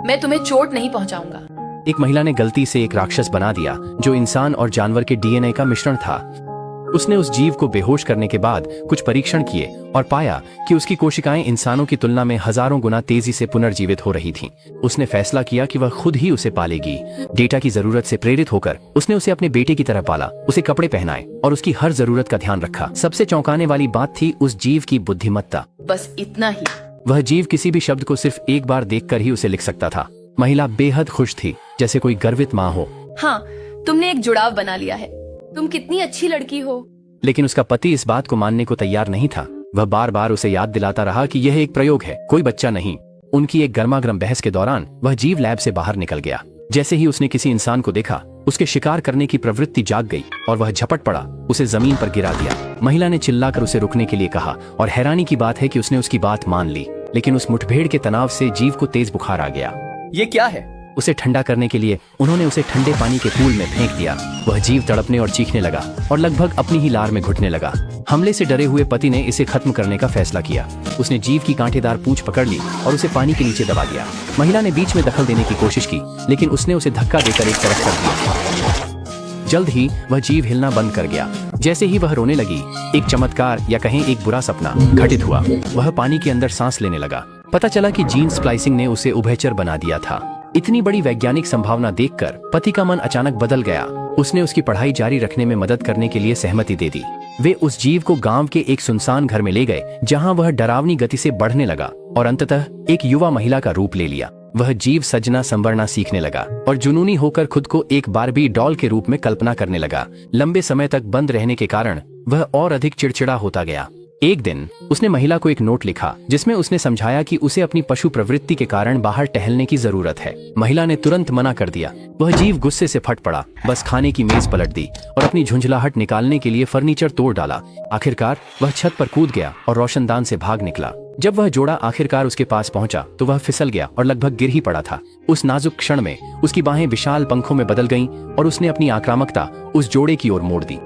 मैं तुम्हें चोट नहीं पहुंचाऊंगा। एक महिला ने गलती से एक राक्षस बना दिया जो इंसान और जानवर के डीएनए का मिश्रण था। उसने उस जीव को बेहोश करने के बाद कुछ परीक्षण किए और पाया कि उसकी कोशिकाएं इंसानों की तुलना में हजारों गुना तेजी से पुनर्जीवित हो रही थीं। उसने फैसला किया कि वह खुद ही उसे पालेगी। डेटा की जरूरत से प्रेरित होकर उसने उसे अपने बेटे की तरह पाला, उसे कपड़े पहनाए और उसकी हर जरूरत का ध्यान रखा। सबसे चौंकाने वाली बात थी उस जीव की बुद्धिमत्ता। बस इतना ही। वह जीव किसी भी शब्द को सिर्फ एक बार देखकर ही उसे लिख सकता था। महिला बेहद खुश थी, जैसे कोई गर्वित माँ हो। हाँ, तुमने एक जुड़ाव बना लिया है। तुम कितनी अच्छी लड़की हो। लेकिन उसका पति इस बात को मानने को तैयार नहीं था। वह बार बार उसे याद दिलाता रहा कि यह एक प्रयोग है, कोई बच्चा नहीं। उनकी एक गर्मागर्म बहस के दौरान वह जीव लैब से बाहर निकल गया। जैसे ही उसने किसी इंसान को देखा, उसके शिकार करने की प्रवृत्ति जाग गई और वह झपट पड़ा, उसे जमीन पर गिरा दिया। महिला ने चिल्लाकर उसे रुकने के लिए कहा और हैरानी की बात है कि उसने उसकी बात मान ली। लेकिन उस मुठभेड़ के तनाव से जीव को तेज बुखार आ गया। ये क्या है? उसे ठंडा करने के लिए उन्होंने उसे ठंडे पानी के पूल में फेंक दिया। वह जीव तड़पने और चीखने लगा और लगभग अपनी ही लार में घुटने लगा। हमले से डरे हुए पति ने इसे खत्म करने का फैसला किया। उसने जीव की कांटेदार पूंछ पकड़ ली और उसे पानी के नीचे दबा दिया। महिला ने बीच में दखल देने की कोशिश की, लेकिन उसने उसे धक्का देकर एक तरफ कर दिया। जल्द ही वह जीव हिलना बंद कर गया। जैसे ही वह रोने लगी, एक चमत्कार या कहें एक बुरा सपना घटित हुआ। वह पानी के अंदर सांस लेने लगा। पता चला कि जीन स्प्लाइसिंग ने उसे उभयचर बना दिया था। इतनी बड़ी वैज्ञानिक संभावना देखकर पति का मन अचानक बदल गया। उसने उसकी पढ़ाई जारी रखने में मदद करने के लिए सहमति दे दी। वे उस जीव को गांव के एक सुनसान घर में ले गए, जहां वह डरावनी गति से बढ़ने लगा और अंततः एक युवा महिला का रूप ले लिया। वह जीव सजना संवरना सीखने लगा और जुनूनी होकर खुद को एक बारबी डॉल के रूप में कल्पना करने लगा। लंबे समय तक बंद रहने के कारण वह और अधिक चिड़चिड़ा होता गया। एक दिन उसने महिला को एक नोट लिखा, जिसमें उसने समझाया कि उसे अपनी पशु प्रवृत्ति के कारण बाहर टहलने की जरूरत है। महिला ने तुरंत मना कर दिया। वह जीव गुस्से से फट पड़ा, बस खाने की मेज पलट दी और अपनी झुंझलाहट निकालने के लिए फर्नीचर तोड़ डाला। आखिरकार वह छत पर कूद गया और रोशनदान से भाग निकला। जब वह जोड़ा आखिरकार उसके पास पहुंचा तो वह फिसल गया और लगभग गिर ही पड़ा था। उस नाजुक क्षण में उसकी बाहें विशाल पंखों में बदल गईं और उसने अपनी आक्रामकता उस जोड़े की ओर मोड़ दी।